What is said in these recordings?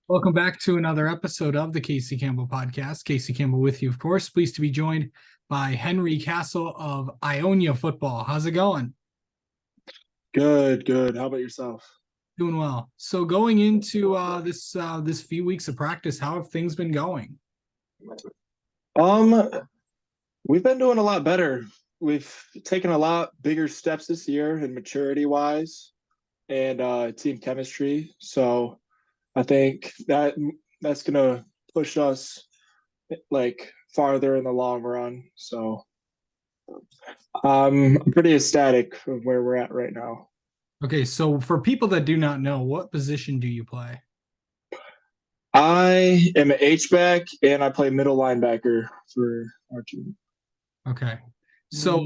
Welcome back to another episode of the Casey Campbell podcast. Casey Campbell with you, of course. Pleased to be joined by Henry Castle of Ionia football. How's it going? Good, good. How about yourself? Doing well. So going into this few weeks of practice, how have things been going? Um, we've been doing a lot better. We've taken a lot bigger steps this year in maturity wise and team chemistry. So I think that's gonna push us like farther in the long run. So I'm pretty ecstatic of where we're at right now. Okay, so for people that do not know, what position do you play? I am an H-back and I play middle linebacker for our team. Okay. What's it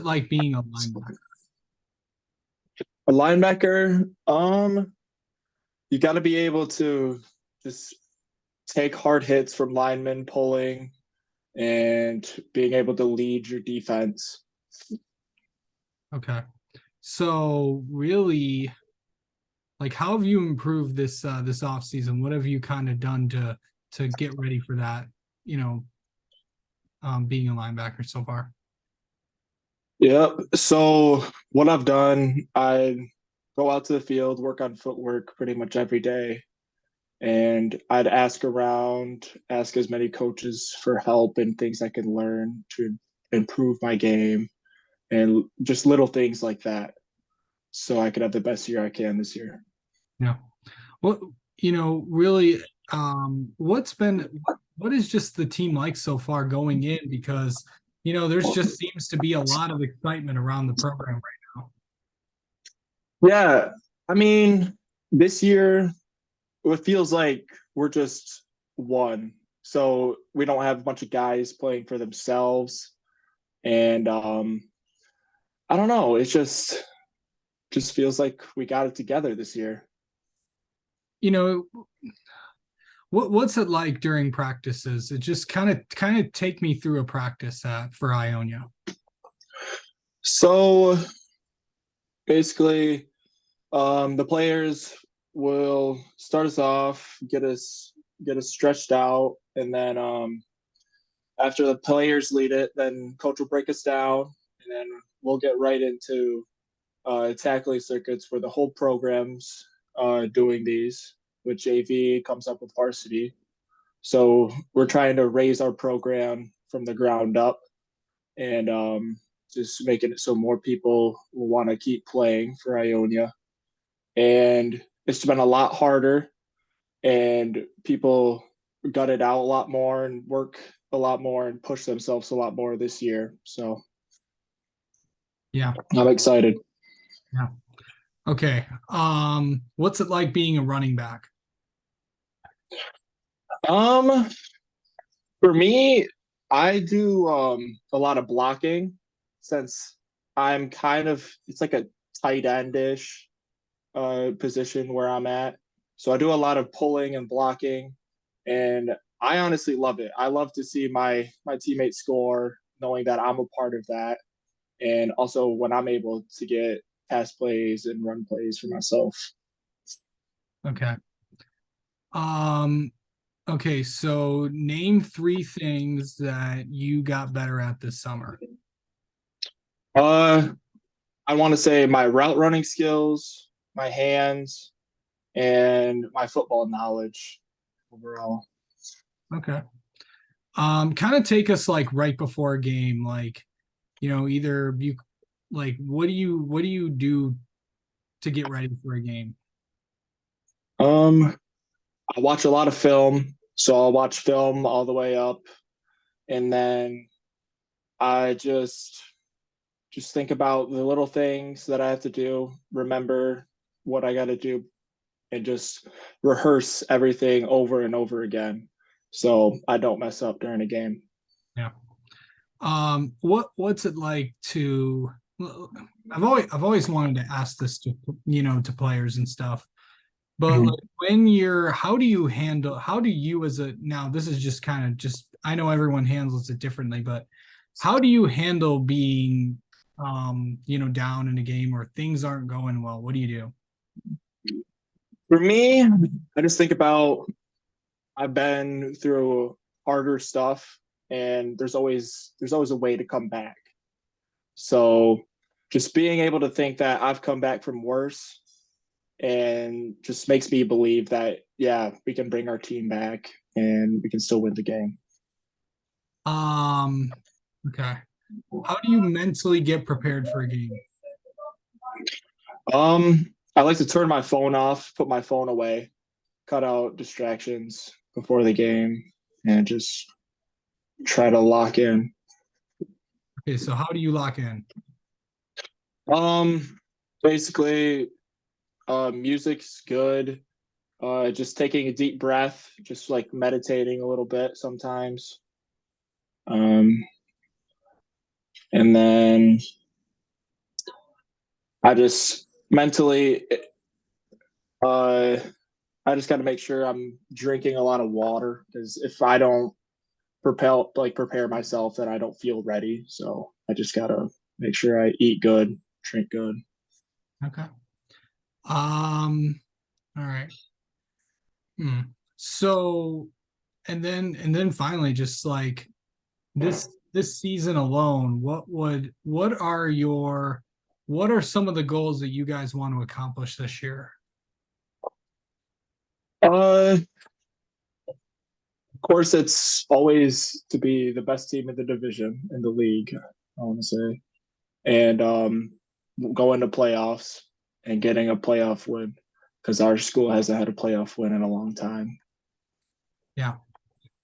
like being a linebacker? A linebacker, you got to be able to just take hard hits from linemen pulling and being able to lead your defense. Okay. So really, like, how have you improved this off season? What have you kind of done to get ready for that? You know, being a linebacker so far. Yep. So what I've done, I go out to the field, work on footwork pretty much every day, and I'd ask around, ask as many coaches for help and things I can learn to improve my game and just little things like that so I could have the best year I can this year. Yeah. What really, what is just the team like so far going in? Because there's just seems to be a lot of excitement around the program right now. Yeah, I mean, this year it feels like we're just one. So we don't have a bunch of guys playing for themselves. And I don't know, it's just feels like we got it together this year. You know, what's it like during practices? It just kind of take me through a practice for Ionia. So basically, the players will start us off, get us stretched out, and then after the players lead it, then coach will break us down, and then we'll get right into tackling circuits for the whole programs doing these. With JV comes up with varsity, so we're trying to raise our program from the ground up and just making it so more people will want to keep playing for Ionia. And it's been a lot harder, and people gut it out a lot more and work a lot more and push themselves a lot more this year. So Yeah. I'm excited. Yeah. Okay. What's it like being a running back? Um, for me, I do a lot of blocking since I'm kind of it's like a tight endish position where I'm at. So I do a lot of pulling and blocking, and I honestly love it. I love to see my teammates score, knowing that I'm a part of that, and also when I'm able to get pass plays and run plays for myself. Okay. Um, okay, so name three things that you got better at this summer. Uh, I want to say my route running skills, my hands, and my football knowledge overall. Okay. Kind of take us like right before a game, like, either you like what do you do to get ready for a game? Um, I watch a lot of film, so I'll watch film all the way up, and then I just think about the little things that I have to do, remember what I got to do, and just rehearse everything over and over again, so I don't mess up during a game. Yeah. What's it like to I've always wanted to ask this to players and stuff. But like when you're, how do you as a, now this is just kind of just, I know everyone handles it differently, but how do you handle being, down in a game or things aren't going well? What do you do? For me, I just think about I've been through harder stuff, and there's always a way to come back. So just being able to think that I've come back from worse and just makes me believe that yeah, we can bring our team back and we can still win the game. Um, okay. How do you mentally get prepared for a game? I like to turn my phone off, put my phone away, cut out distractions before the game, and just try to lock in. Okay, so how do you lock in? Um, Basically, music's good. Just taking a deep breath, just like meditating a little bit sometimes. Um, and then I just mentally, uh, I just got to make sure I'm drinking a lot of water because if I don't prepare myself, then I don't feel ready. So I just gotta make sure I eat good, drink good. Okay. All right. Hmm. So, and then finally, just like this season alone, what are some of the goals that you guys want to accomplish this year? Of course, it's always to be the best team in the division in the league. I want to say, and go into playoffs and getting a playoff win because our school hasn't had a playoff win in a long time. Yeah.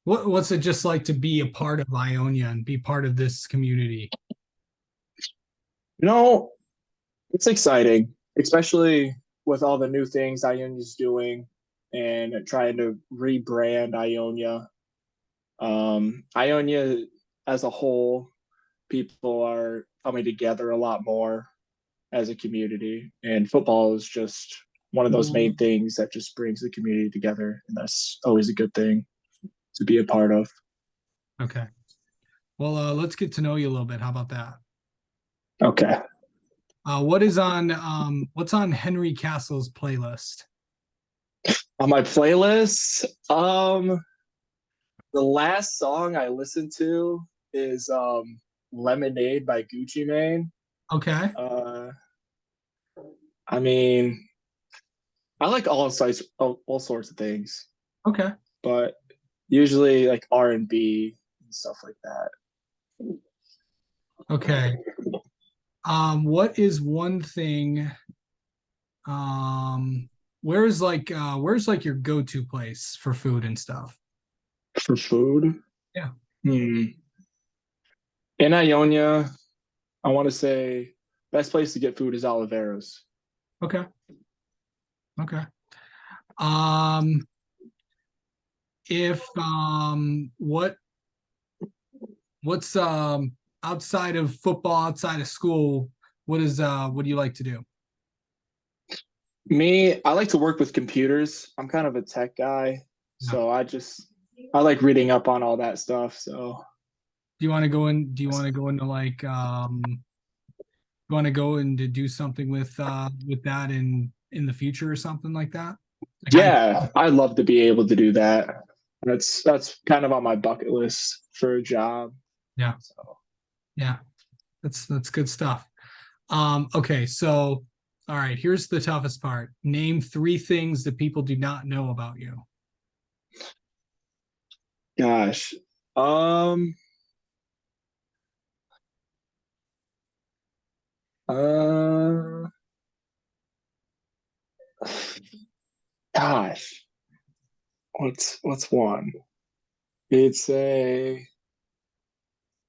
What's it just like to be a part of Ionia and be part of this community? You know, it's exciting, especially with all the new things Ionia's doing and trying to rebrand Ionia. Ionia as a whole, people are coming together a lot more as a community, and football is just one of those main things that just brings the community together, and that's always a good thing to be a part of. Okay. Well, let's get to know you a little bit. How about that? Okay. What's on Henry Castle's playlist? On my playlist, the last song I listened to is Lemonade by Gucci Mane. Okay. Uh, I mean, I like all sorts of things, Okay. but usually like R&B and stuff like that. Okay. What is one thing um where's like your go-to place for food and stuff? For food, Yeah. hmm. In Ionia, I want to say best place to get food is Oliveros. Okay. Okay. Um if what's outside of football, outside of school, what do you like to do? Me, I like to work with computers. I'm kind of a tech guy, Yeah. so I like reading up on all that stuff. So Do you want to go into like you want to go and to do something with that in the future or something like that? Like I yeah, I'd love to be able to do that. That's kind of on my bucket list for a job. Yeah. So Yeah. That's good stuff. Okay, so all right, here's the toughest part. Name three things that people do not know about you. gosh. Um uh gosh. What's one? It's a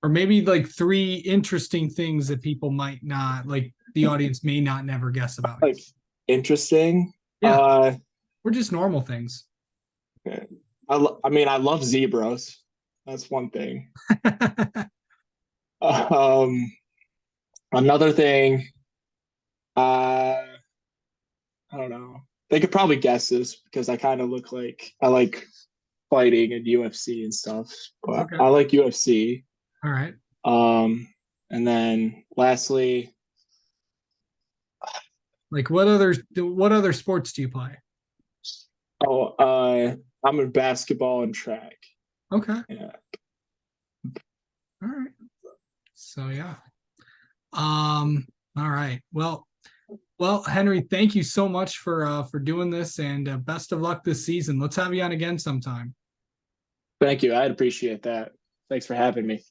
Or maybe like three interesting things that people might not like the audience may not never guess about you. like interesting. Yeah, or just normal things. I mean I love zebras. That's one thing. Um Another thing, uh I don't know. They could probably guess this because I kind of look like I like fighting and UFC and stuff, but Okay. I like UFC. All right. Um, and then lastly, Like what other sports do you play? Oh, I'm in basketball and track. Okay. Yeah. All right. So yeah. All right. Well, Henry, thank you so much for doing this, and best of luck this season. Let's have you on again sometime. Thank you. I'd appreciate that. Thanks for having me.